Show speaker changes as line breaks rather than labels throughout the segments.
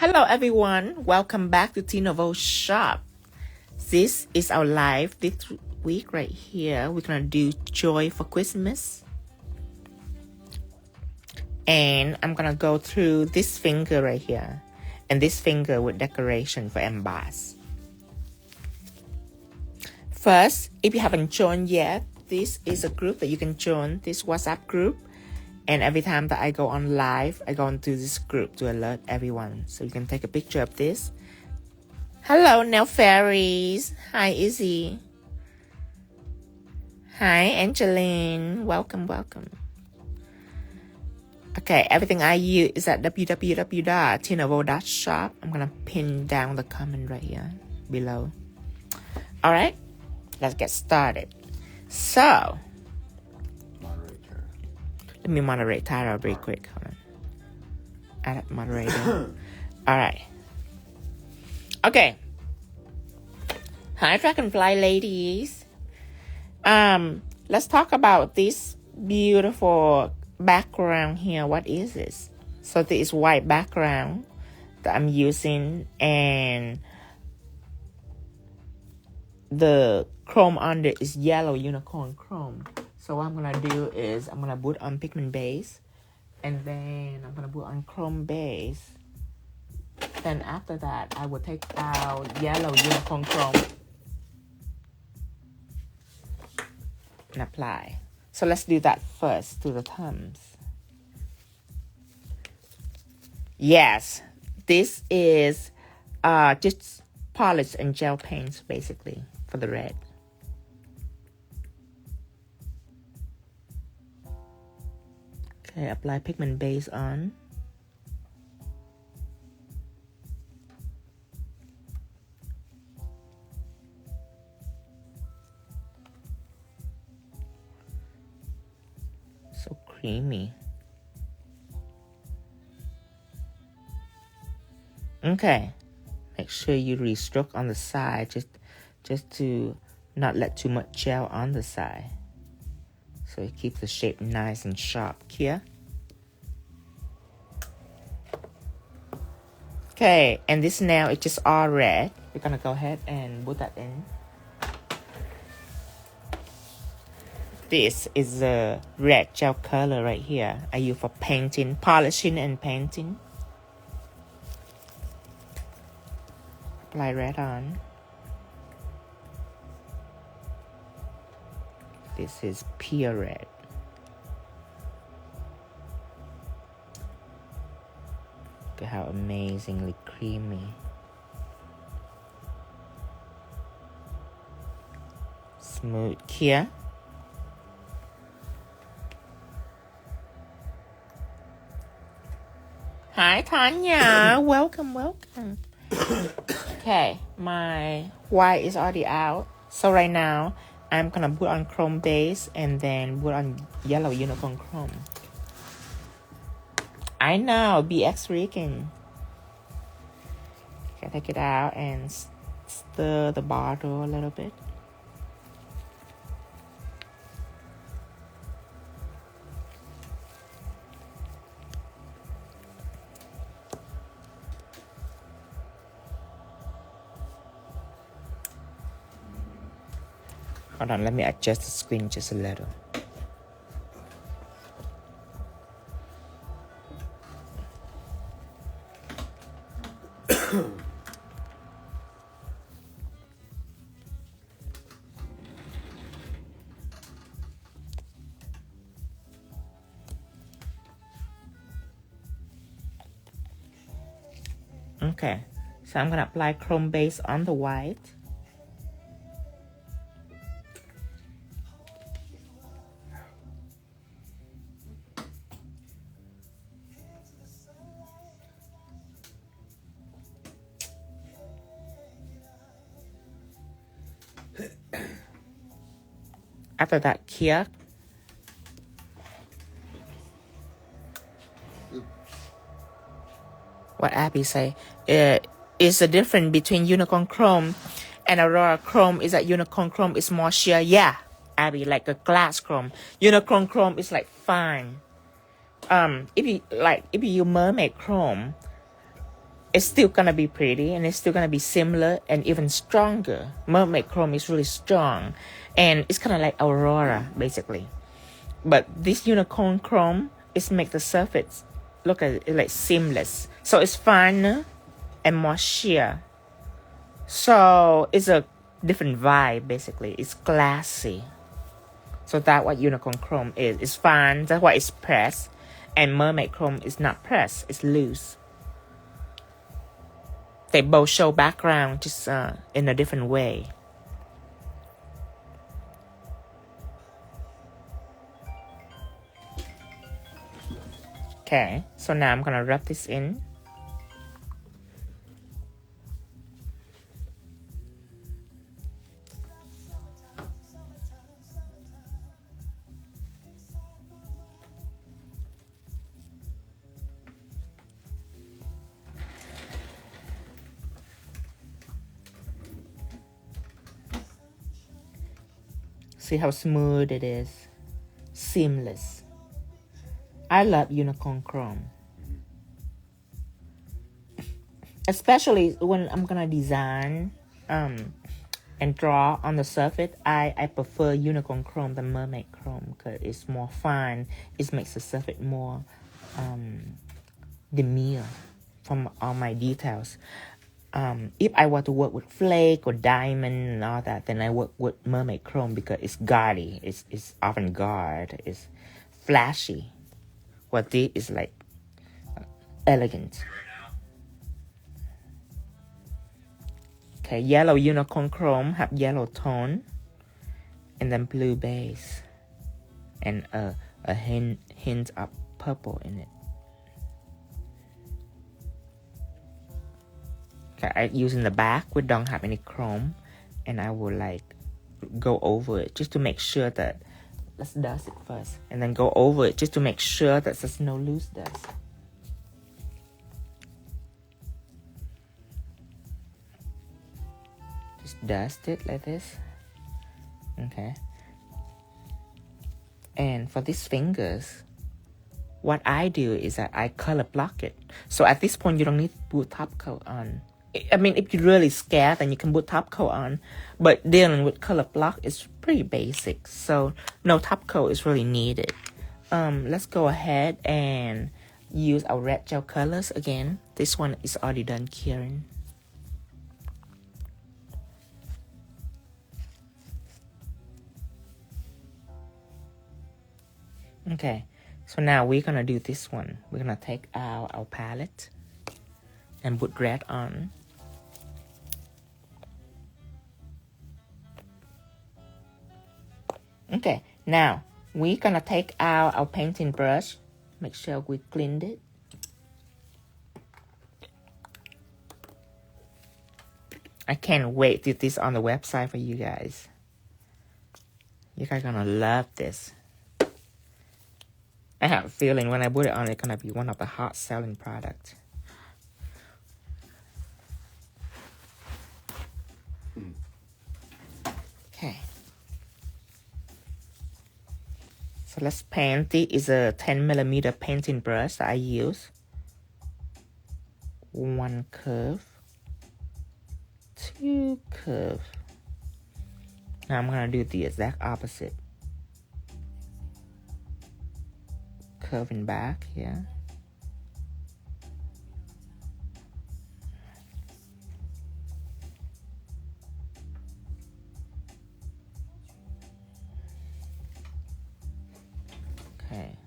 Hello everyone, welcome back to 𝙁𝙤𝙮𝙯 shop. This is our live this week right here. We're gonna do Joy for Christmas. And I'm gonna go through this finger right here. And this finger with decoration for emboss. First, if you haven't joined yet, this is a group that you can join, this WhatsApp group. And every time that I go on live, I go into this group to alert everyone. So you can take a picture of this. Hello, Nail Fairies. Hi, Izzy. Hi, Angeline. Welcome, welcome. Okay, everything I use is at www.𝙁𝙤𝙮𝙯. I'm going to pin down the comment right here below. All right, let's get started. So, let me moderate Tyra real quick. Hold on. Add moderator. All right. Okay. Hi, Dragonfly ladies. Let's talk about this beautiful background here. What is this? So this is white background that I'm using, and the chrome under is yellow unicorn chrome. So what I'm going to do is I'm going to put on pigment base, and then I'm going to put on chrome base. Then after that, I will take out yellow unicorn chrome and apply. So let's do that first to the thumbs. Yes, this is just polish and gel paints basically for the red. Okay, apply pigment base on. So creamy. Okay, make sure you restroke on the side just to not let too much gel on the side. So it keeps the shape nice and sharp here. Okay, and this nail is just all red. We're gonna go ahead and put that in. This is the red gel color right here. I use for painting, polishing and painting. Apply red on. This is pure red. Look at how amazingly creamy. Smooth here. Hi, Tanya. Welcome, welcome. Okay, my white is already out. So right now, I'm gonna put on chrome base and then put on yellow unicorn chrome. I know, BX Rican. Okay, take it out and stir the bottle a little bit. Hold on, let me adjust the screen just a little. Okay, so I'm gonna apply chrome base on the white. After that, here, what Abby say? Is the difference between unicorn chrome and Aurora chrome is that unicorn chrome is more sheer. Yeah, Abby, like a glass chrome. Unicorn chrome is like fine. If you use mermaid chrome, it's still gonna be pretty and it's still gonna be similar and even stronger. Mermaid chrome is really strong and it's kind of like Aurora basically. But this unicorn chrome is make the surface look at it like seamless. So it's finer and more sheer. So it's a different vibe basically. It's classy. So that's what unicorn chrome is. It's fine. That's why it's pressed. And mermaid chrome is not pressed. It's loose. They both show background just in a different way. Okay, so now I'm gonna rub this in. See how smooth it is? Seamless. I love unicorn chrome. Especially when I'm gonna design and draw on the surface, I prefer unicorn chrome than mermaid chrome because it's more fine. It makes the surface more demure from all my details. If I want to work with flake or diamond and all that, then I work with mermaid chrome because it's gaudy, it's avant-garde, it's flashy. What this is like elegant. Okay, yellow unicorn chrome have yellow tone, and then blue base, and a hint of purple in it. Okay, I use in the back, we don't have any chrome, and I will like go over it just to make sure that, let's dust it first, and then go over it just to make sure that there's no loose dust. Just dust it like this. Okay. And for these fingers, what I do is that I color block it. So at this point, you don't need to put top coat on. I mean, if you're really scared, then you can put top coat on. But dealing with color block is pretty basic. So no top coat is really needed. Let's go ahead and use our red gel colors again. This one is already done curing. Okay, so now we're gonna do this one. We're gonna take out our palette and put red on. Okay, now we're gonna take out our painting brush. Make sure we cleaned it. I can't wait to get this on the website for you guys. You guys are gonna love this. I have a feeling when I put it on, it's gonna be one of the hot selling products. Okay. So let's paint. This is a 10mm painting brush that I use. One curve. Two curve. Now I'm gonna do the exact opposite. Curving back here. Okay.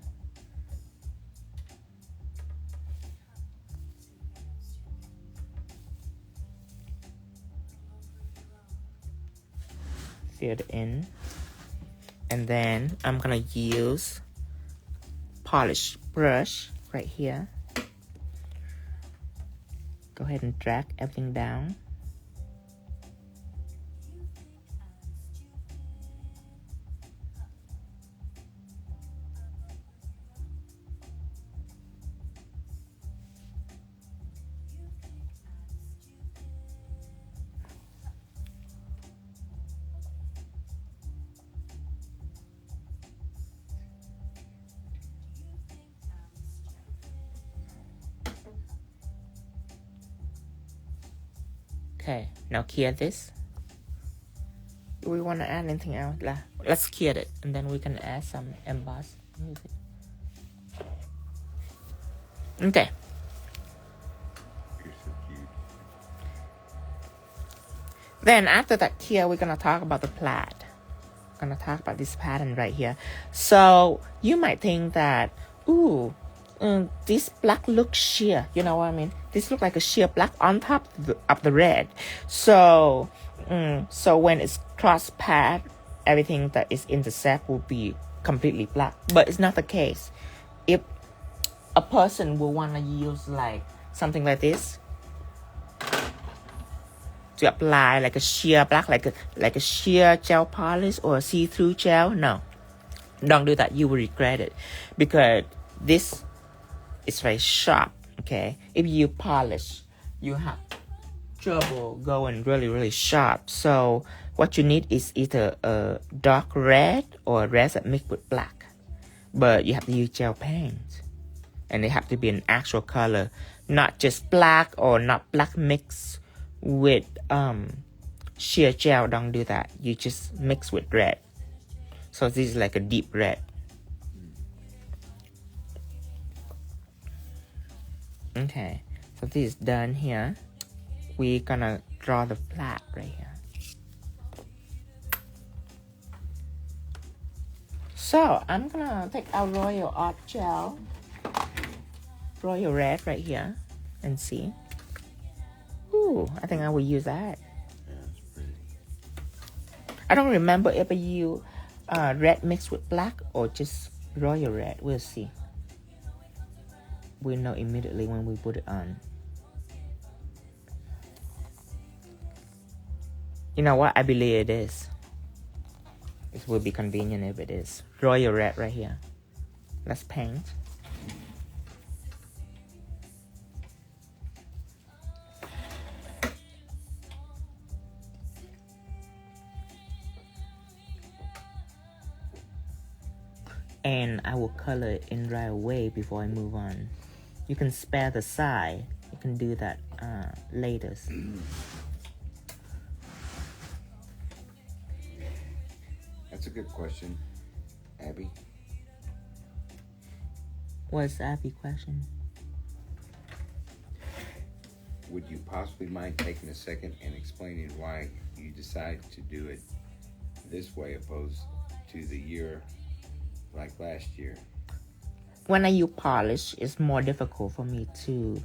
Fill it in. And then I'm gonna use polish brush right here. Go ahead and drag everything down. Okay, now clear this. Do we want to add anything else? Let's clear it, and then we can add some emboss music. Okay.
You're so cute.
Then after that clear, we're gonna talk about the plaid. Gonna talk about this pattern right here. So you might think that, ooh, this black looks sheer. You know what I mean? This looks like a sheer black on top of the red. So, so when it's cross pad, everything that is in the set will be completely black. But it's not the case. If a person will want to use like something like this to apply like a sheer black, like a sheer gel polish or a see-through gel, no, don't do that. You will regret it, because this is very sharp. Okay, if you polish, you have trouble going really sharp. So what you need is either a dark red or a red that mixed with black, but you have to use gel paint, and they have to be an actual color, not just black or not black mixed with sheer gel. Don't do that. You just mix with red. So this is like a deep red. Okay, so this is done here. We're gonna draw the plaid right here. So I'm gonna take our Royal Art Gel, Royal Red right here, and see. Ooh, I think I will use that.
Yeah, that's pretty.
I don't remember if I use red mixed with black or just Royal Red. We'll see. We'll know immediately when we put it on. You know what? I believe it is. It will be convenient if it is. Royal Red right here. Let's paint. And I will color it in right away before I move on. You can spare the side. You can do that later.
That's a good question, Abby.
What's the Abby question?
Would you possibly mind taking a second and explaining why you decided to do it this way opposed to the year like last year?
When I use polish, it's more difficult for me to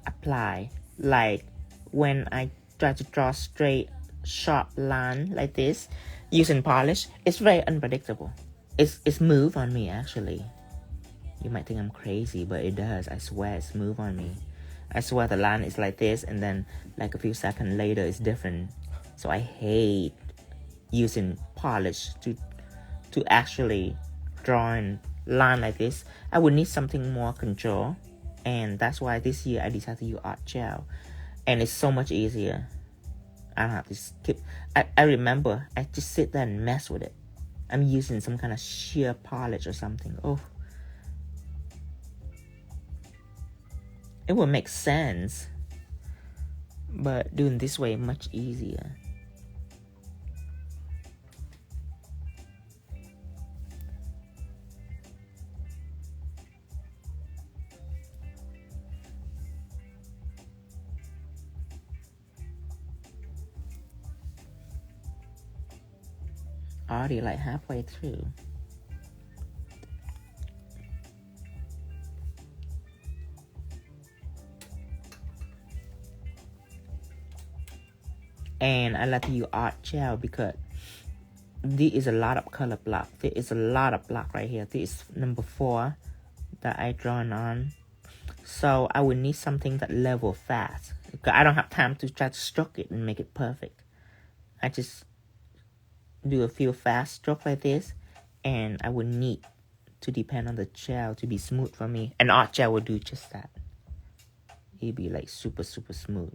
apply. Like when I try to draw straight, sharp line like this using polish, it's very unpredictable. It's smooth on me actually. You might think I'm crazy, but it does. I swear it's smooth on me. I swear the line is like this, and then like a few seconds later it's different. So I hate using polish to actually drawing line like this. I would need something more control, and that's why this year I decided to use art gel, and it's so much easier. I don't have to skip. I remember I just sit there and mess with it. I'm using some kind of sheer polish or something. Oh, it would make sense, but doing this way much easier. Already like halfway through. And I like to use art gel because there is a lot of color block. There is a lot of block right here. This is number 4 that I drawn on. So I would need something that level fast, because I don't have time to try to stroke it and make it perfect. I just do a few fast strokes like this, and I would need to depend on the gel to be smooth for me. And art gel will do just that. It'd be like super smooth.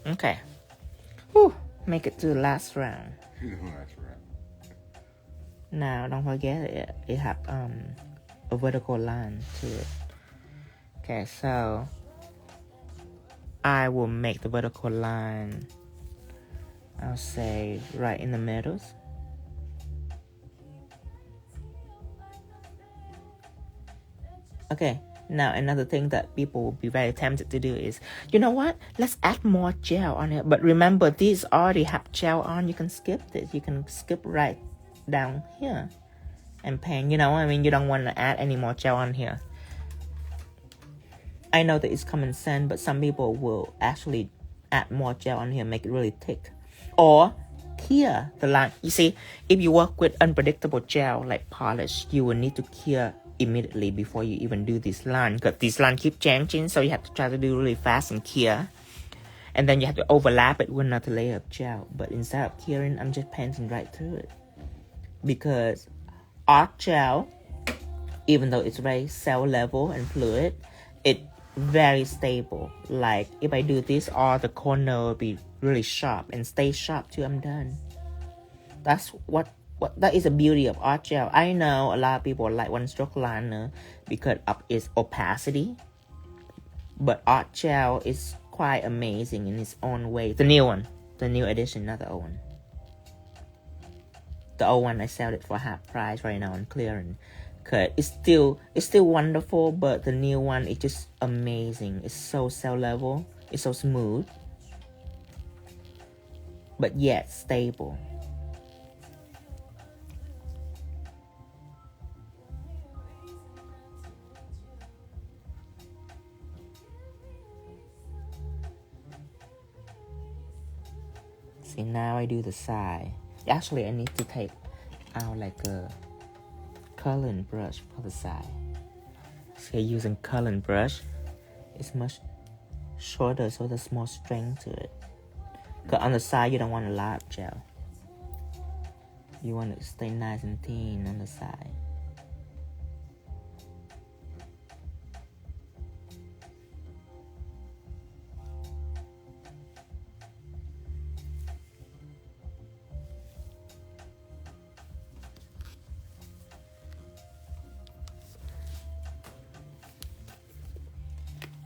Okay. Whew. Make it to the last round.
That's right.
Now, don't forget it have a vertical line to it. Okay, so I will make the vertical line, I'll say, right in the middle. Okay, now another thing that people will be very tempted to do is, you know what? Let's add more gel on it. But remember, these already have gel on. You can skip this. You can skip right down here and paint. You know what I mean? You don't want to add any more gel on here. I know that it's common sense, but some people will actually add more gel on here, make it really thick. Or clear the line. You see, if you work with unpredictable gel like polish, you will need to clear immediately before you even do this line, because this line keep changing, so you have to try to do really fast and clear, and then you have to overlap it with another layer of gel. But instead of clearing, I'm just painting right through it, because art gel, even though it's very cell level and fluid, it's very stable. Like if I do this, all the corner will be really sharp and stay sharp till I'm done. That's what that is the beauty of art gel. I know a lot of people like one stroke liner because of its opacity, but art gel is quite amazing in its own way. The new one, the new edition, not the old one. The old one I sell it for half price right now on clearance, cause it's still wonderful, but the new one is just amazing. It's so cell level, it's so smooth, but yet stable. See, now I do the side. Actually, I need to take out like a coloring brush for the side. So using coloring brush, it's much shorter, so there's more strength to it. Because on the side, you don't want a lot of gel. You want it to stay nice and thin on the side.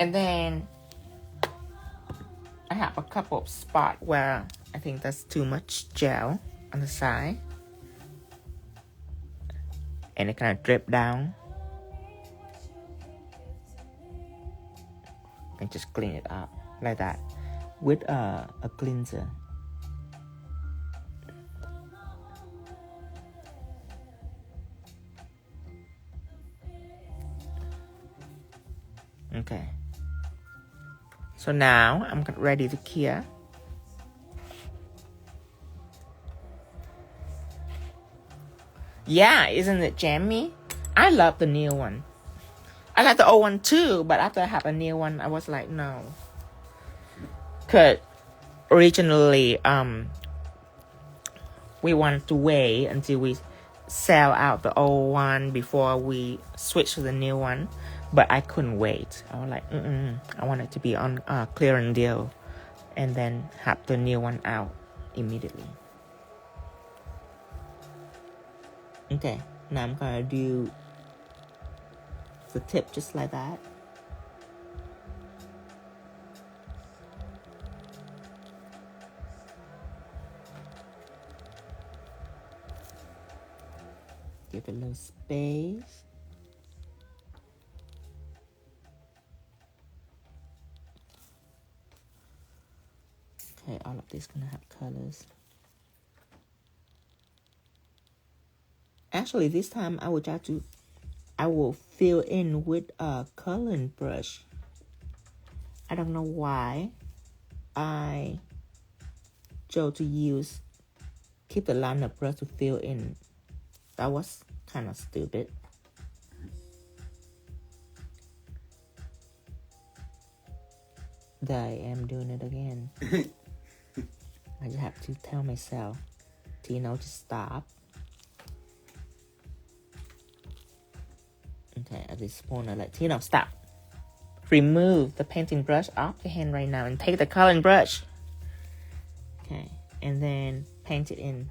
And then I have a couple of spots where I think there's too much gel on the side, and it kind of drip down. And just clean it up like that with a cleanser. Okay. So now I'm ready to clear. Yeah, isn't it jammy? I love the new one. I like the old one too, but after I have a new one, I was like, no. Cause originally, we wanted to wait until we sell out the old one before we switch to the new one. But I couldn't wait. I was like, I want it to be on clearance deal, and then have the new one out immediately. Okay, now I'm gonna do the tip just like that. Give it a little space. Okay, all of this gonna have colors. Actually, this time I will fill in with a coloring brush. I don't know why I chose to keep the liner brush to fill in. That was kind of stupid. There I am doing it again. I just have to tell myself, Tino, to stop. Okay, at this point, I'm like, Tino, stop. Remove the painting brush off your hand right now and take the coloring brush. and then paint it in.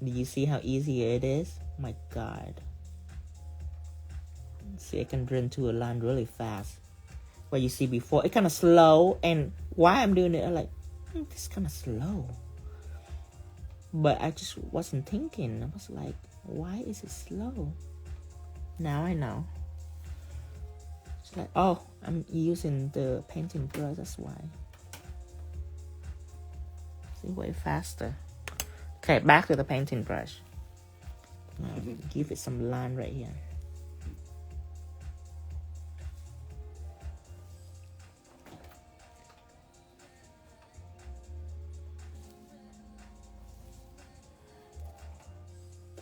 Do you see how easy it is? My God. See, I can run to a line really fast. What you see before, it kind of slow, and why I'm doing it, I'm like, this is kind of slow. But I just wasn't thinking. I was like, why is it slow? Now I know. It's like, oh, I'm using the painting brush, that's why. See, way faster. Okay, back to the painting brush. Now, give it some line right here.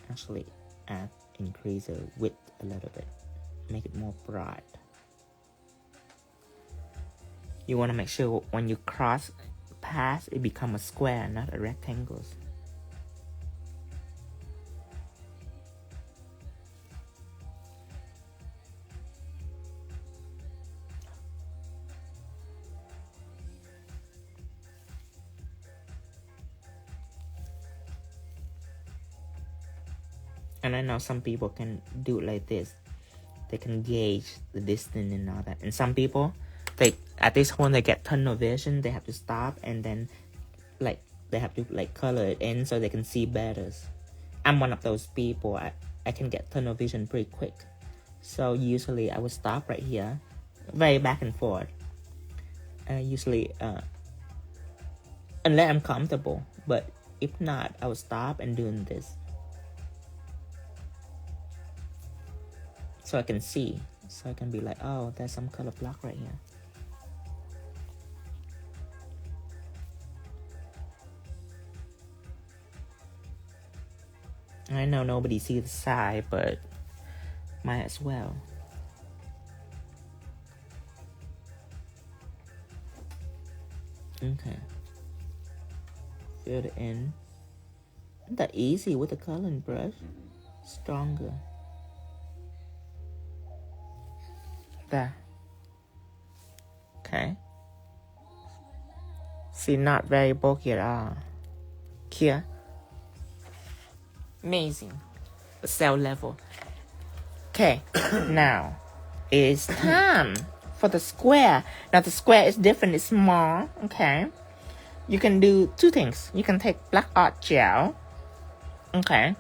Actually, increase the width a little bit. Make it more broad. You want to make sure when you cross pass, it become a square, not a rectangle. And I know some people can do it like this. They can gauge the distance and all that. And some people, at this point, they get tunnel vision. They have to stop and then, they have to color it in so they can see better. I'm one of those people. I can get tunnel vision pretty quick. So usually I would stop right here, very back and forth. Usually, unless I'm comfortable. But if not, I would stop and doing this. So I can see. So I can be like, oh, there's some color block right here. I know nobody sees the side, but might as well. Okay. Fill it in. Isn't that easy with the coloring brush? Stronger. There. Okay. See, not very bulky at all. Here. Amazing. Cell level. Okay. Now, it's time for the square. Now, the square is different. It's small. Okay. You can do two things. You can take black art gel. Okay.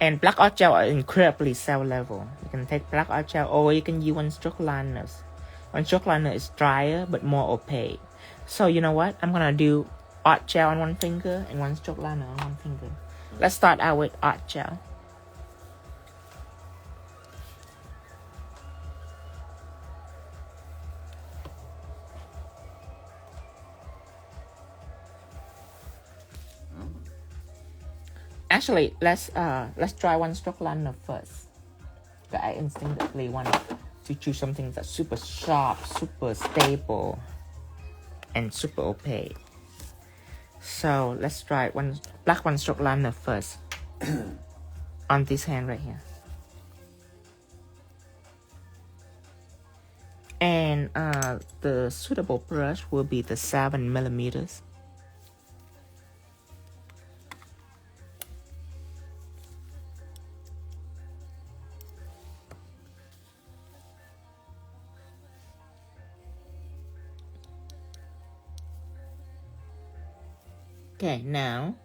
And black art gel are incredibly cell level. You can take black art gel, or you can use one stroke liners. One stroke liner is drier but more opaque. So you know what? I'm gonna do art gel on one finger and one stroke liner on one finger. Let's start out with art gel. Actually, let's try one stroke liner first. But I instinctively want to choose something that's super sharp, super stable, and super opaque. So let's try one stroke liner first on this hand right here. And the suitable brush will be the 7mm. Okay, now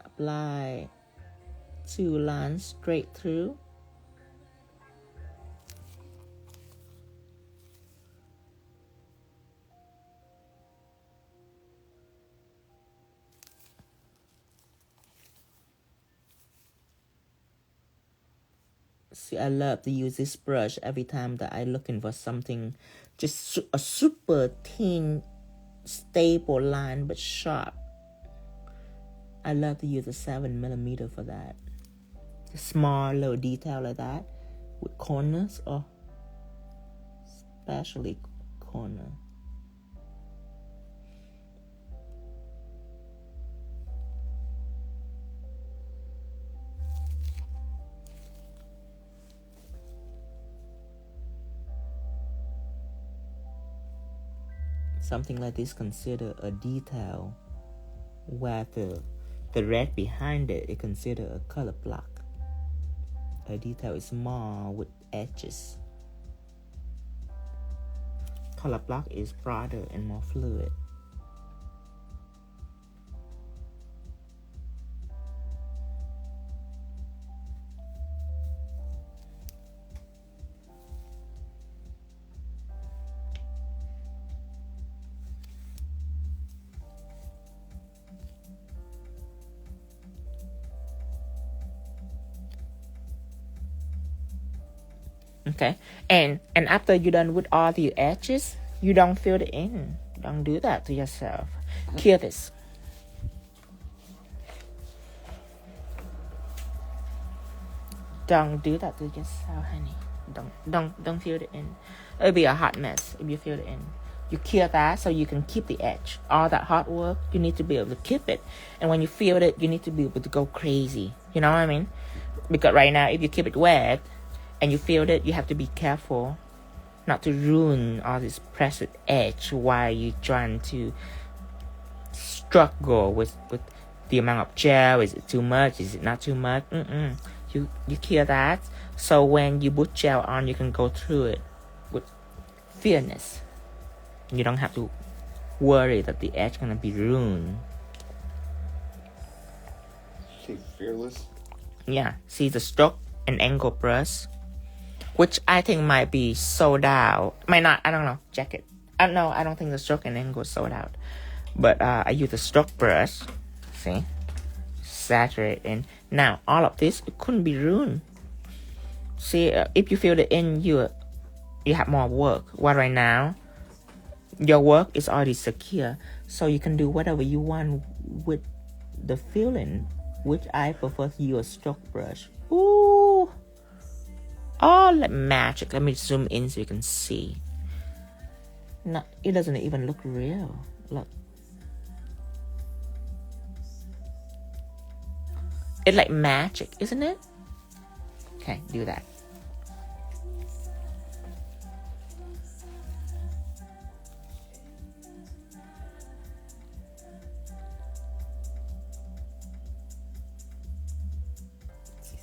apply 2 lines straight through. See, I love to use this brush every time that I'm looking for something, just a super thin, stable line, but sharp. I love to use a 7mm for that. A small little detail like that with corners, or especially corner. Something like this considered a detail where the red behind it is considered a color block. A detail is small with edges. Color block is broader and more fluid. Okay, and after you're done with all the edges, you don't fill it in. Don't do that to yourself. Cure this. Don't do that to yourself, honey. Don't fill it in. It'll be a hot mess if you fill it in. You cure that so you can keep the edge. All that hard work, you need to be able to keep it. And when you fill it, you need to be able to go crazy. You know what I mean? Because right now, if you keep it wet and you fill it, you have to be careful not to ruin all this pressed edge while you're trying to struggle with the amount of gel. Is it too much? Is it not too much? You cure that, so when you put gel on, you can go through it with fairness. You don't have to worry that the edge gonna be ruined.
See, fearless?
Yeah, see the stroke and angle brush, which I think might be sold out. Might not, I don't know, check it. I don't think the stroke and angle is sold out. But I use the stroke brush, see? Saturate, and now all of this, it couldn't be ruined. See, if you fill it in, you have more work. Well, right now, your work is already secure, so you can do whatever you want with the filling, which I prefer to use a stroke brush. Ooh! Oh, like magic. Let me zoom in so you can see. No, it doesn't even look real. Look. It's like magic, isn't it? Okay, do that.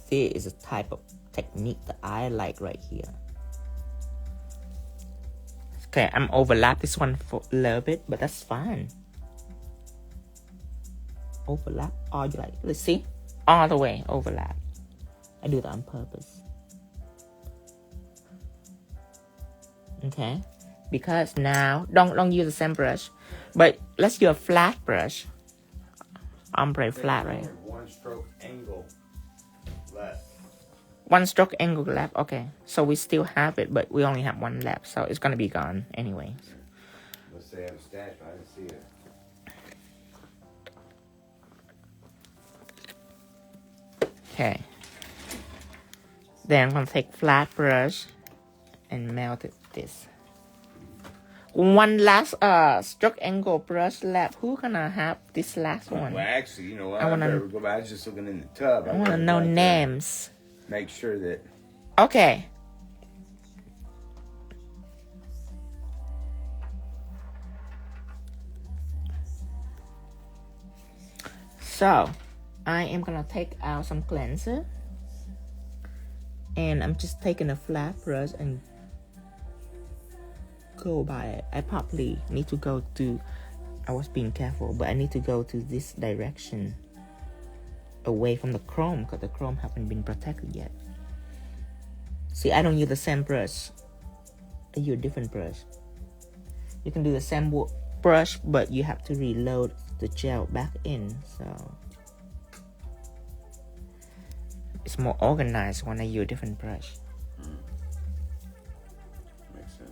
See, it's a type of technique that I like right here. Okay, I'm overlap this one for a little bit, but that's fine. Overlap all you like. Let's see. All the way overlap. I do that on purpose. Okay, because now don't use the same brush, but let's use a flat brush. Ombre flat, right?
One stroke angle left.
One stroke angle left. Okay, so we still have it, but we only have one left, so it's gonna be gone anyways.
Let's say I have a stash, but I didn't see it.
Okay. Then I'm gonna take flat brush and melt it this. One last stroke angle brush left. Who gonna have this last one?
Well, actually, you know what?
I wanna
go back. I was just looking in the tub.
I wanna know names.
Make sure that.
Okay. So, I am gonna take out some cleanser, and I'm just taking a flat brush and go by it. I probably need to go to, I was being careful, but I need to go to this direction away from the chrome because the chrome haven't been protected yet. See, I don't use the same brush. I use a different brush. You can do the same brush, but you have to reload the gel back in, so it's more organized when I use a different brush.
Makes sense.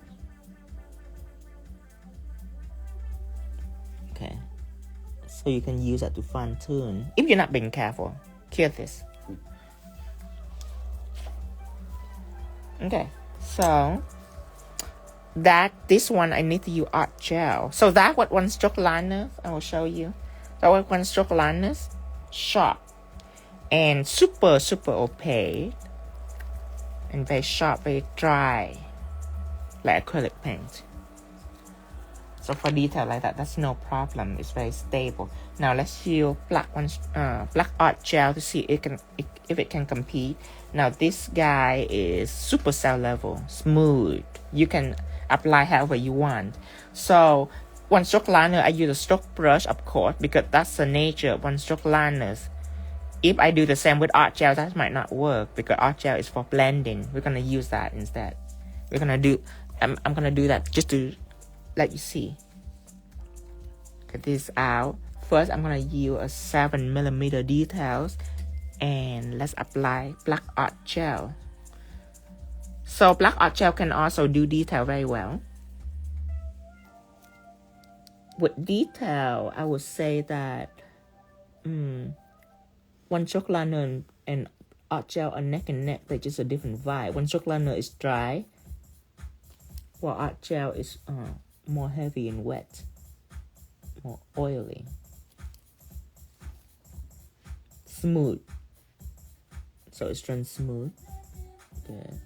Okay, so you can use that to fine tune if you're not being careful. Cure this. Okay, so this one I need to use art gel. So that what one stroke liners I will show you. That what one stroke liners, sharp and super opaque and very sharp, very dry, like acrylic paint. So for detail like that, that's no problem. It's very stable. Now let's use black art gel to see if it can compete. Now this guy is super cell level, smooth. You can apply however you want. So one stroke liner, I use a stroke brush, of course, because that's the nature of one stroke liners. If I do the same with art gel, that might not work because art gel is for blending. We're gonna use that instead. We're gonna do. I'm gonna do that just to let you see. Get this out. First, I'm gonna use a 7mm details, and let's apply black art gel. So black art gel can also do detail very well. With detail, I would say that one stroke liner and art gel are neck and neck. They're just a different vibe. One stroke liner is dry, while art gel is more heavy and wet, more oily, smooth. So it's run smooth. Good.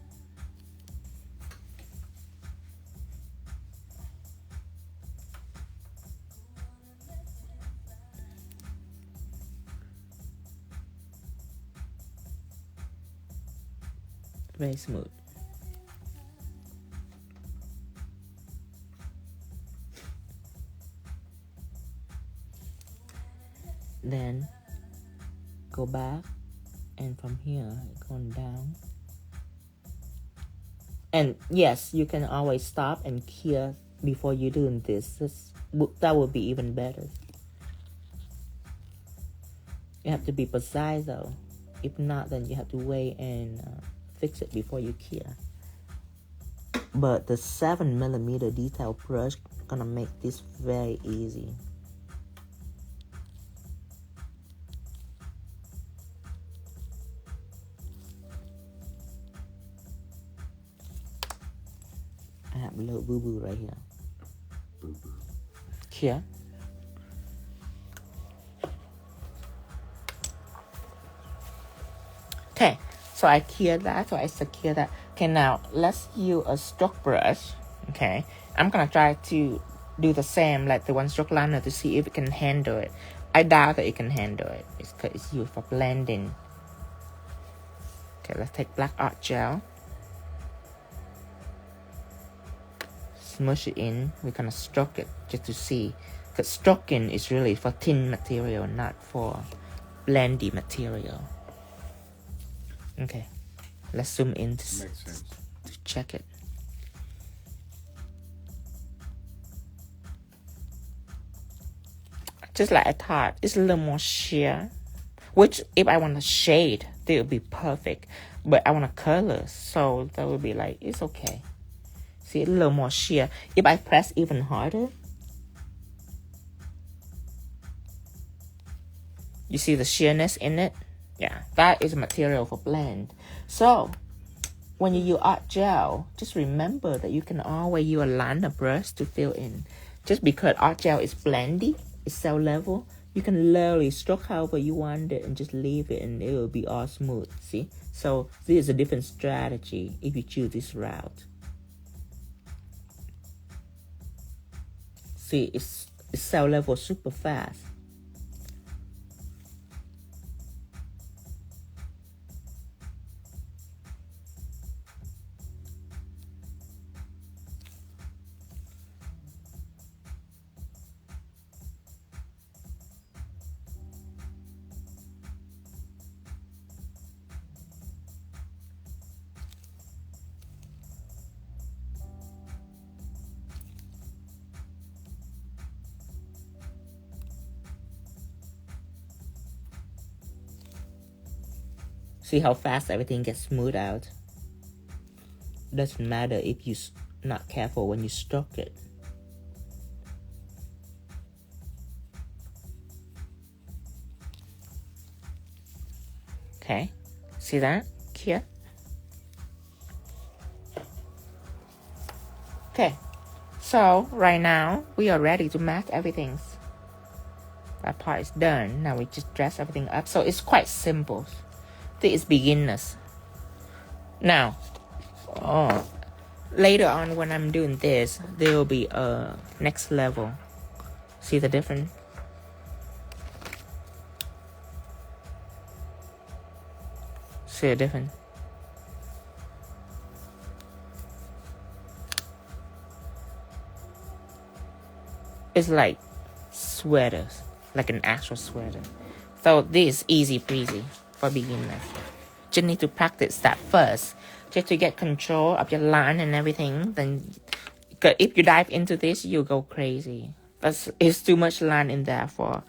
Very smooth. Then go back, and from here going down. And yes, you can always stop and cure before you're doing this. That would be even better. You have to be precise though. If not, then you have to wait and fix it before you cure. But the 7mm detail brush gonna make this very easy. I have a little boo-boo right here.
Boo-boo.
Here. Okay, so I cleared that, so I secure that. Okay, now let's use a stroke brush. Okay, I'm gonna try to do the same like the one stroke liner to see if it can handle it. I doubt that it can handle it. It's because it's used for blending. Okay, let's take black art gel. Smush it in. We're gonna stroke it just to see. Because stroking is really for thin material, not for blendy material. Okay, let's zoom in to check it. Just like I thought, it's a little more sheer. Which, if I want a shade, they would be perfect. But I want a color, so that would be like, it's okay. See, a little more sheer. If I press even harder, you see the sheerness in it? Yeah, that is material for blend. So, when you use art gel, just remember that you can always use a liner brush to fill in. Just because art gel is blendy, it's cell level, you can literally stroke however you want it and just leave it and it will be all smooth, see? So, this is a different strategy if you choose this route. See, it's cell level super fast. See how fast everything gets smoothed out? Doesn't matter if you're not careful when you stroke it. Okay, see that here? Okay, so right now we are ready to mask everything. That part is done. Now we just dress everything up. So it's quite simple. This is beginners. Now, later on when I'm doing this, there will be a next level. See the difference? See the difference? It's like sweaters, like an actual sweater. So this is easy breezy for beginners. Just need to practice that first, just to get control of your line and everything. Then, if you dive into this, you'll go crazy. It's too much line in there for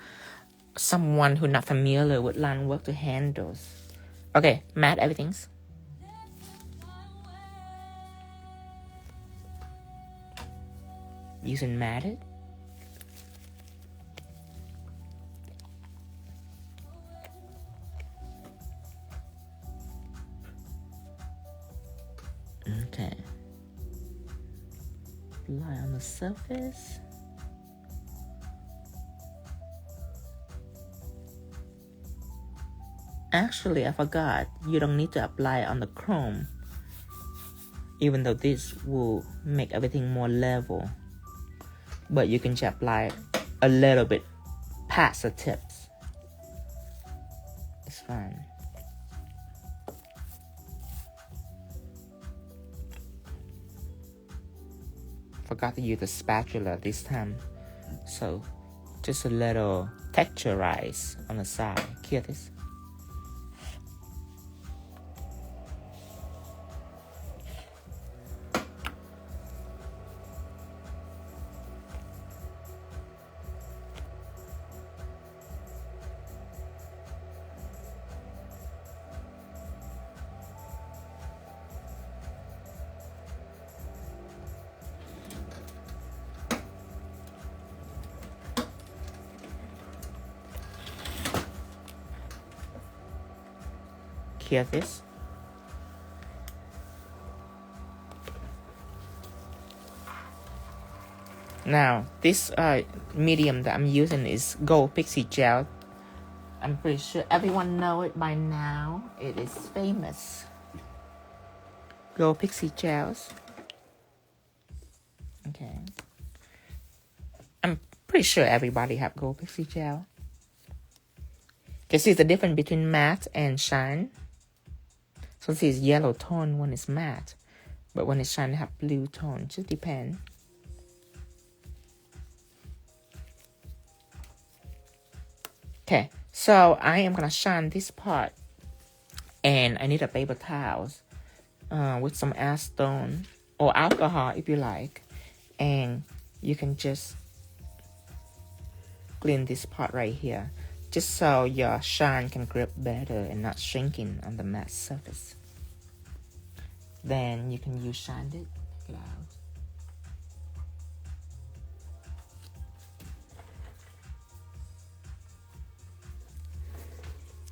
someone who's not familiar with line work to handle. Okay, matte everything. Using matted. Okay. Apply on the surface. Actually, I forgot, you don't need to apply on the chrome, even though this will make everything more level. But you can just apply a little bit past the tips. It's fine. Forgot to use the spatula this time, so just a little texturize on the side. Hear this? Hear this? Now, this medium that I'm using is Gold Pixie Gel. I'm pretty sure everyone know it by now. It is famous. Gold Pixie Gels. Okay. I'm pretty sure everybody have Gold Pixie Gel. You see the difference between matte and shine. So this is yellow tone when it's matte, but when it's shine, it have blue tone. Just depend. Okay, so I am gonna shine this part, and I need a paper towels with some acetone or alcohol if you like, and you can just clean this part right here, just so your shine can grip better and not shrinking on the matte surface. Then you can use shine it. Check it out.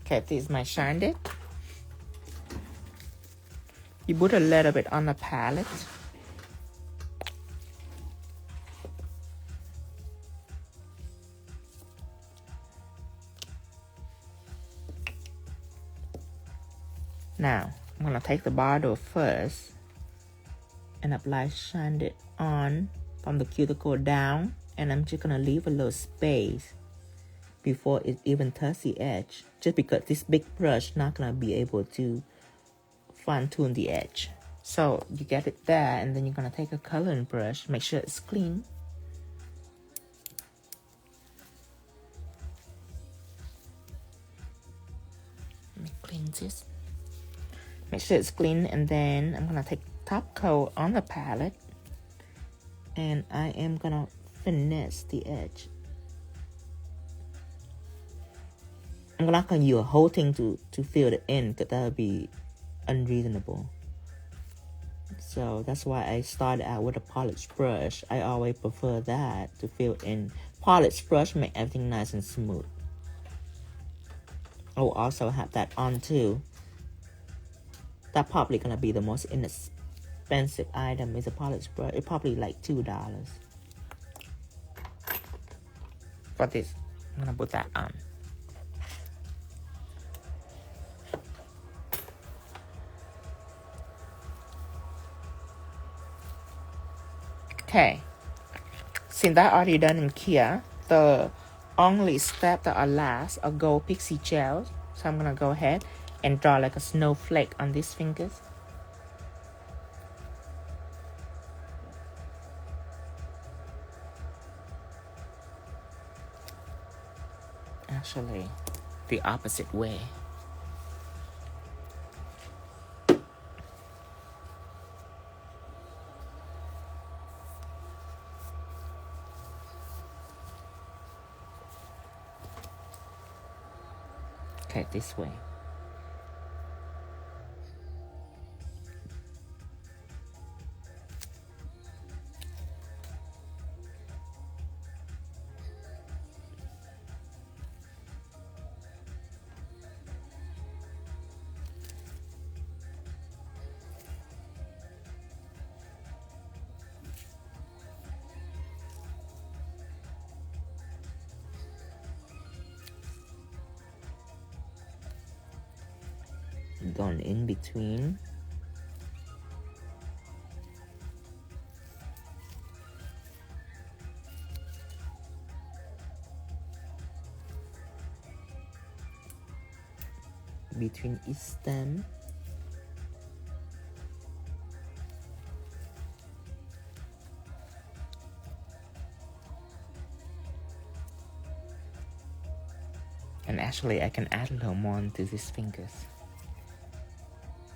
Okay, this is my shine it. You put a little bit on the palette. Now, I'm going to take the bottle first and apply shine it on from the cuticle down, and I'm just going to leave a little space before it even touches the edge, just because this big brush not going to be able to fine-tune the edge. So you get it there, and then you're going to take a coloring brush, make sure it's clean. Let me clean this. Make sure it's clean, and then I'm gonna take top coat on the palette, and I am gonna finesse the edge. I'm not gonna use a whole thing to fill the in, because that would be unreasonable. So that's why I started out with a polished brush. I always prefer that to fill in. Polished brush make everything nice and smooth. I'll also have that on too. That's probably gonna be the most inexpensive item is a polished brush. It's probably like $2. For this, I'm gonna put that on. Okay, since I already done in here, the only step that are last are gold pixie gel. So I'm gonna go ahead and draw like a snowflake on these fingers. Actually, the opposite way. Okay, this way. Going in between. Between each stem. And actually I can add a little more to these fingers.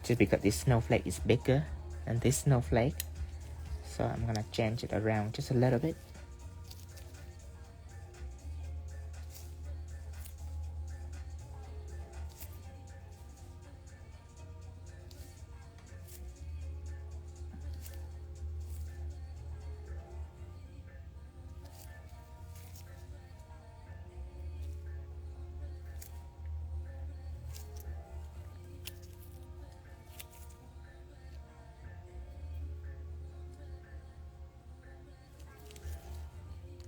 Just because this snowflake is bigger than this snowflake. So I'm gonna change it around just a little bit.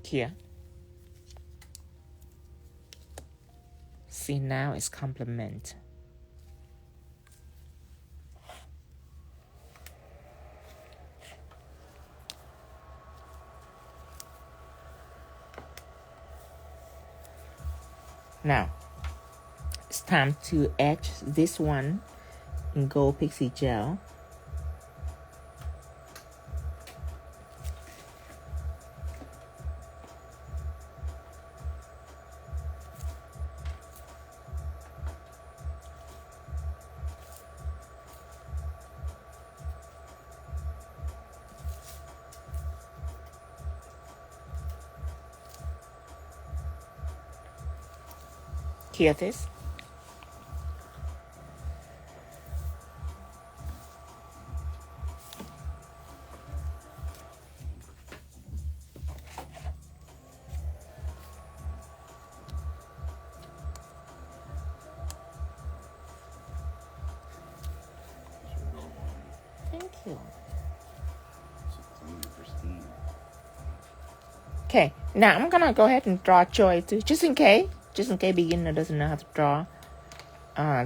Here. See, now it's complement. Now, it's time to etch this one in gold pixie gel. Hear this? Thank you. Okay, now I'm gonna go ahead and draw Joy too, just in case beginner doesn't know how to draw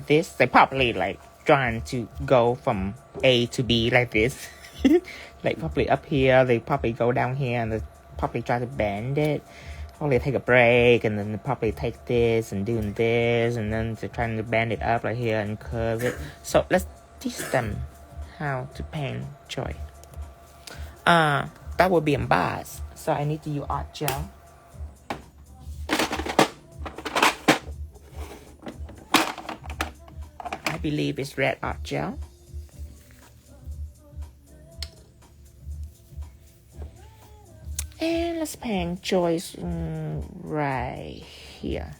this. They probably like trying to go from A to B like this. Like probably up here, they probably go down here and they probably try to bend it. Probably take a break and then they probably take this and doing this and then they're trying to bend it up like here and curve it. So let's teach them how to paint Joy. That will be embossed. So I need to use art gel. I believe it's red art gel. And let's paint Joyce right here.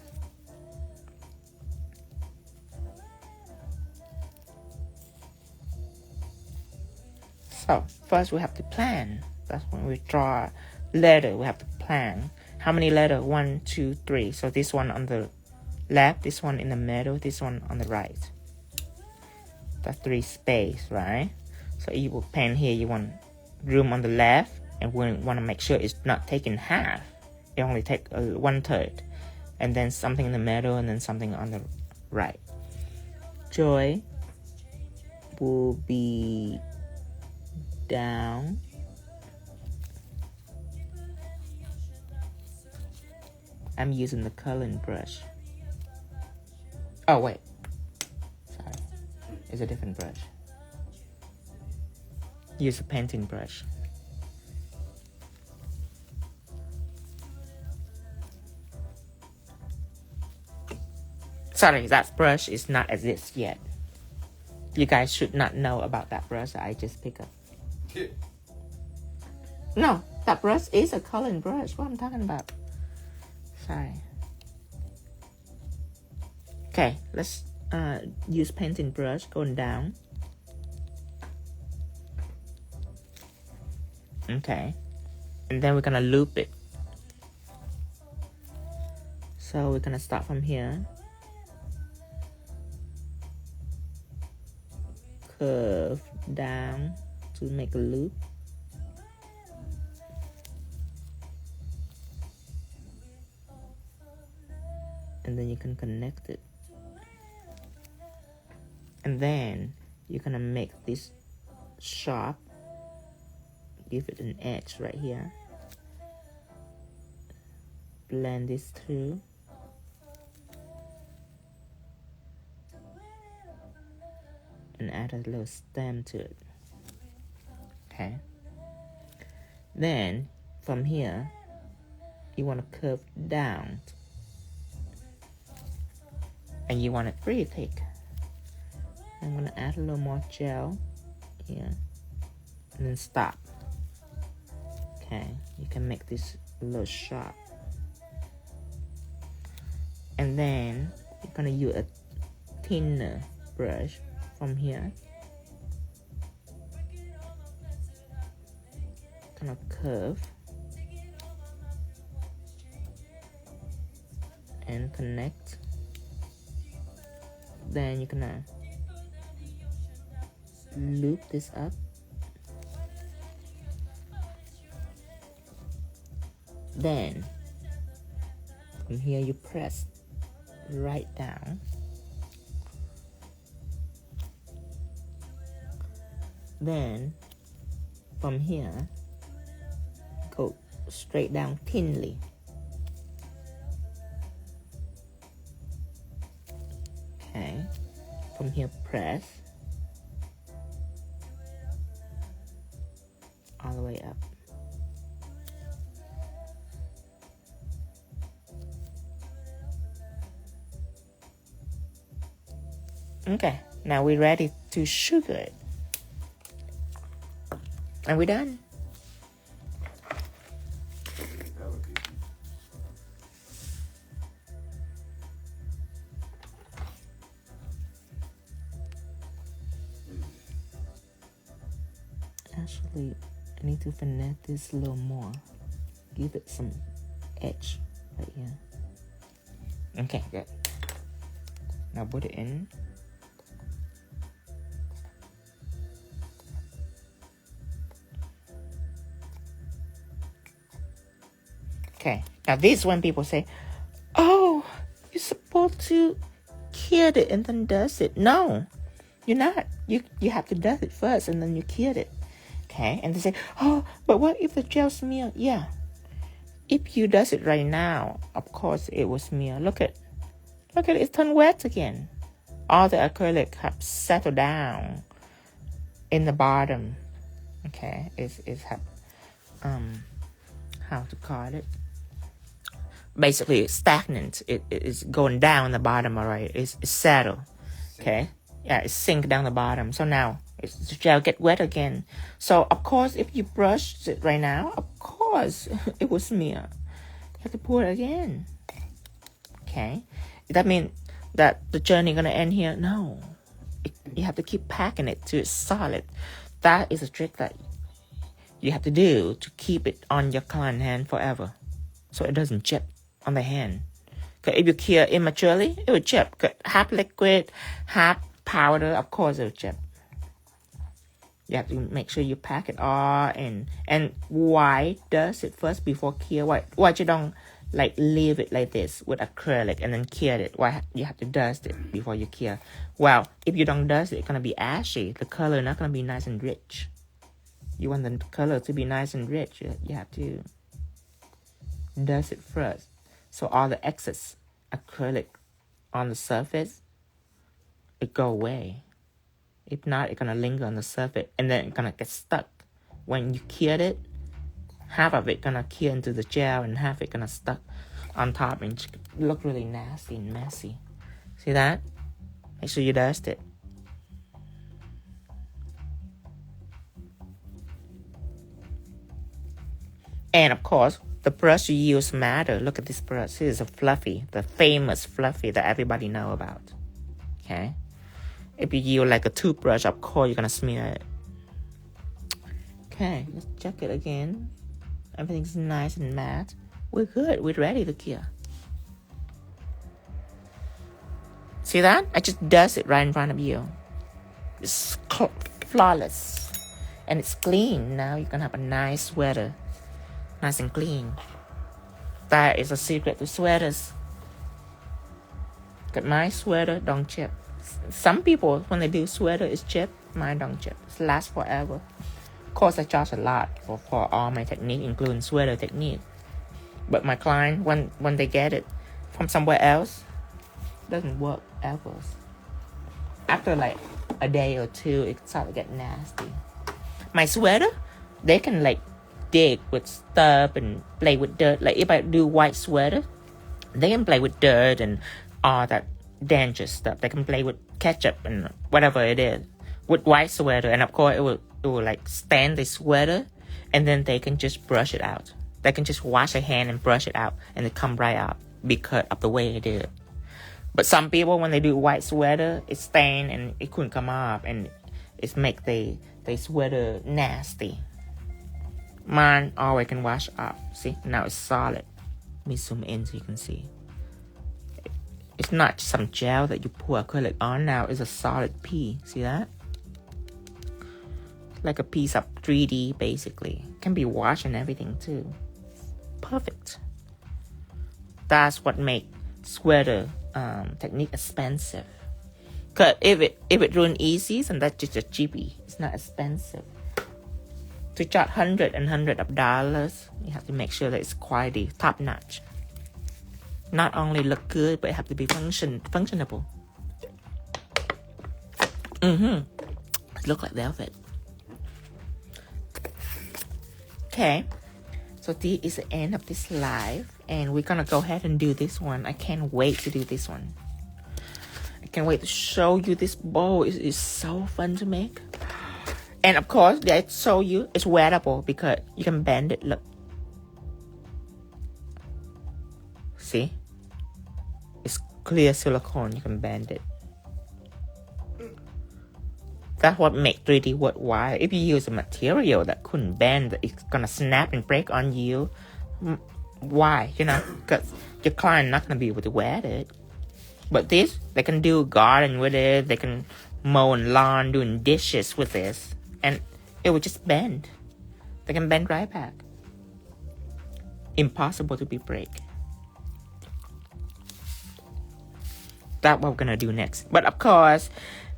So first we have to plan. That's when we draw letter. We have to plan. How many letters? 1, 2, 3. So this one on the left, this one in the middle, this one on the right. That's 3 space, right? So you will paint here. You want room on the left, and we want to make sure it's not taking half. It only take 1/3, and then something in the middle, and then something on the right. Joy will be down I'm using the coloring brush. Oh, wait. Sorry. It's a different brush. Use a painting brush. Sorry, that brush is not exist yet. You guys should not know about that brush that I just picked up. No, that brush is a coloring brush. What I'm talking about. Sorry. Okay, let's use painting brush going down. Okay, and then we're gonna loop it. So we're gonna start from here. Curve down to make a loop. And then you can connect it. And then you're gonna make this sharp. Give it an edge right here. Blend this through. And add a little stem to it. Okay. Then from here, you want to curve down. And you want it pretty thick. I'm going to add a little more gel here. And then stop. Okay. You can make this a little sharp. And then you're going to use a thinner brush from here. Kind of curve. And connect. Then you're gonna loop this up. Then from here you press right down. Then from here go straight down thinly. Okay, from here press all the way up. Okay, now we're ready to sugar it. And we're done. Actually, I need to finesse this a little more. Give it some edge right here. Okay, good. Now put it in. Okay, now this when people say, oh, you're supposed to cure it and then dust it. No, you're not. You have to dust it first and then you cure it. Okay, and they say, oh, but what if the gel smear? Yeah, if you dust it right now, of course it will smear. Look at it, it's turned wet again. All the acrylic have settled down in the bottom. Okay, it's have how to call it? Basically, it's stagnant. It is going down the bottom. All right, it's settled. Okay, yeah, it's sink down the bottom. So now the gel get wet again. So of course, if you brush it right now, of course it will smear. You have to pour it again. Okay, does that mean that the journey gonna end here? No, you have to keep packing it till it's solid. That is a trick that you have to do to keep it on your client hand forever, so it doesn't chip on the hand. Because if you cure immaturely, it will chip. Half liquid, half powder, of course it will chip. You have to make sure you pack it all in. And why does it first before cure? Why you don't like leave it like this with acrylic and then cure it? Why you have to dust it before you cure? Well, if you don't dust it, it's gonna be ashy. The color not gonna be nice and rich. You want the color to be nice and rich. You have to dust it first. So all the excess acrylic on the surface, it go away. If not, it's gonna linger on the surface and then it's gonna get stuck. When you cure it, half of it gonna cure into the gel and half it gonna stuck on top and look really nasty and messy. See that? Make sure you dust it. And of course, the brush you use matter. Look at this brush. This is a fluffy, the famous fluffy that everybody know about. Okay? If you use like a toothbrush, of course you're gonna smear it. Okay, let's check it again. Everything's nice and matte. We're good. We're ready to cure. See that? I just dust it right in front of you. It's flawless. And it's clean. Now you can have a nice sweater. Nice and clean. That is a secret to sweaters. Got my sweater don't chip. Some people, when they do sweater, it's chip. Mine don't chip. It lasts forever. Of course, I charge a lot for all my technique, including sweater technique. But my client, when they get it from somewhere else, doesn't work ever. After like a day or two, it starts to get nasty. My sweater, they can like dig with stuff and play with dirt. Like if I do white sweater, they can play with dirt and all that dangerous stuff. They can play with ketchup and whatever it is with white sweater, and of course it will like stain the sweater, and then they can just brush it out. They can just wash their hand and brush it out, and it come right out because of the way it is. But some people, when they do white sweater, it's stained and it couldn't come off, and it make the sweater nasty. Mine always can wash off. See, now it's solid. Let me zoom in so you can see. It's not some gel that you pour acrylic on. Now it's a solid piece. See that? Like a piece of 3D, basically. Can be washed and everything too. Perfect. That's what makes sweater technique expensive. Cause if it run easy, then that's just a cheapie. It's not expensive. To charge hundreds of dollars, you have to make sure that it's quality, top notch. Not only look good, but it have to be functionable. Look like velvet. Okay, so this is the end of this live, and we're gonna go ahead and do this one. I can't wait to do this one. I can't wait to show you this bowl. It's so fun to make. And of course, I show you it's wearable because you can bend it. Look, see, it's clear silicone. You can bend it. That's what makes 3D worthwhile. If you use a material that couldn't bend, it's gonna snap and break on you. Why? You know, because your client not gonna be able to wear it. But this, they can do garden with it. They can mow and lawn, doing dishes with this, and it will just bend. They can bend right back. Impossible to be break. That's what we're gonna do next. But of course,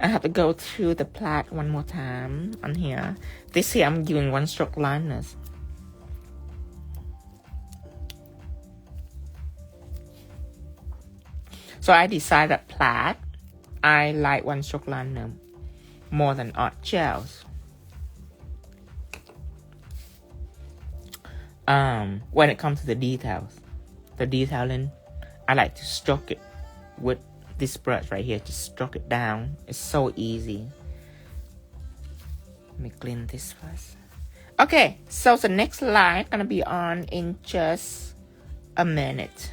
I have to go through the Plaid one more time on here. This here I'm doing one stroke liners. So I decided that Plaid, I like one stroke liner more than art gels. When it comes to the details, the detailing, I like to stroke it with this brush right here. Just stroke it down. It's so easy. Let me clean this first. Okay, so the next line gonna be on in just a minute.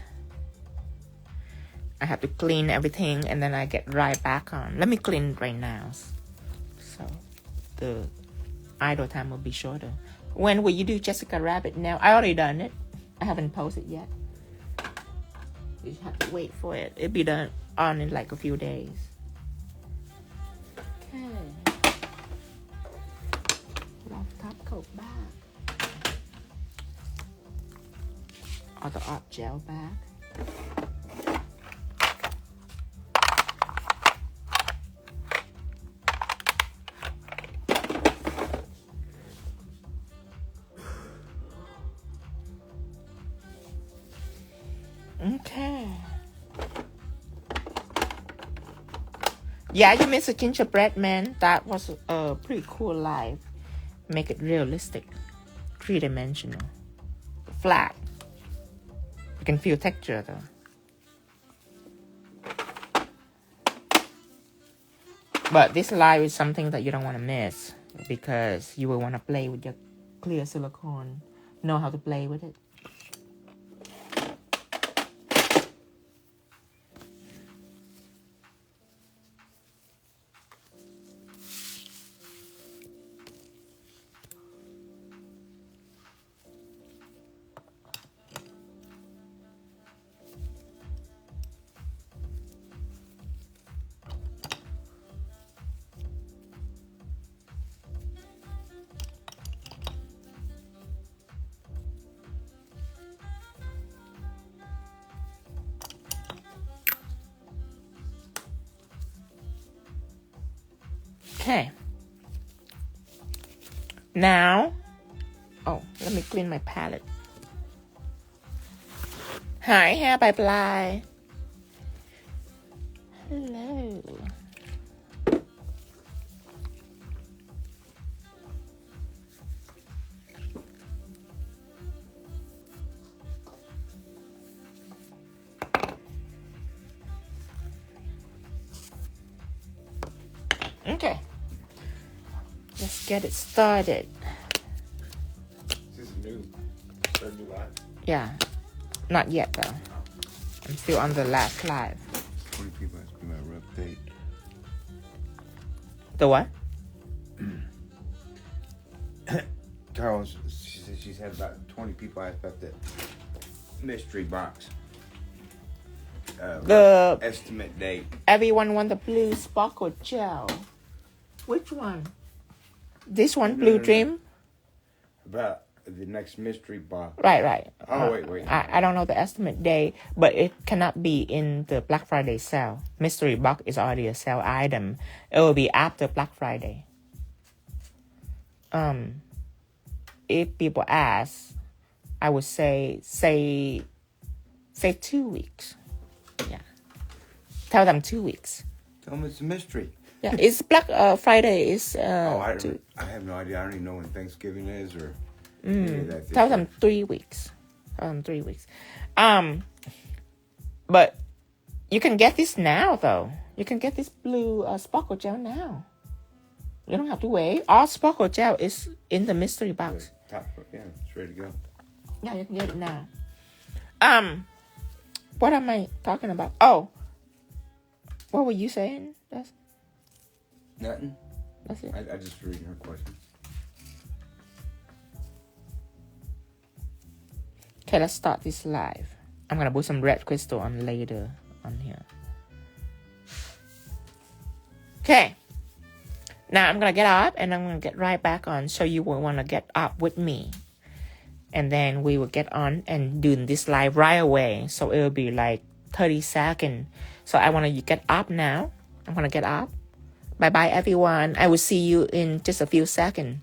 I have to clean everything and then I get right back on. Let me clean right now, so the idle time will be shorter. When will you do Jessica Rabbit now? I already done it. I haven't posted yet. You have to wait for it. It'll be done on in like a few days. Okay. Love top coat back. Or the art gel bag. Yeah, you missed a gingerbread man. That was a pretty cool live. Make it realistic, 3-dimensional, flat. You can feel texture though. But this live is something that you don't want to miss because you will want to play with your clear silicone. Know how to play with it. Okay. Now, oh, let me clean my palette. Hi, hair by Plaid. Hello. Okay. Let's get it started.
Is this new? Third new live?
Yeah. Not yet though. I'm still on the last live.
20 people asked me my rough date.
The what?
Carol, she said she's had about 20 people ask about that mystery box.
The
estimate date.
Everyone want the blue sparkle gel. Which one? This one, Blue Dream?
About the next mystery box.
Right.
Oh, wait.
I don't know the estimate day, but it cannot be in the Black Friday sale. Mystery box is already a sale item. It will be after Black Friday. If people ask, I would say 2 weeks. Yeah. Tell them 2 weeks.
Tell them it's a mystery.
Yeah, it's Black Friday is.
I have no idea. I don't even know when Thanksgiving is or any of that.
Tell them 3 weeks. 3 weeks. But you can get this now though. You can get this blue sparkle gel now. You don't have to wait. All sparkle gel is in the mystery box.
Yeah, it's ready to go.
Yeah, you can get it now. What am I talking about? Oh, what were you saying?
Nothing.
That's it.
I just reading her question.
Okay, let's start this live. I'm gonna put some red crystal on later on here. Okay. Now I'm gonna get up and I'm gonna get right back on. So you will wanna get up with me. And then we will get on and do this live right away. So it will be like 30 seconds. So I want you get up now. I'm gonna get up. Bye-bye, everyone. I will see you in just a few seconds.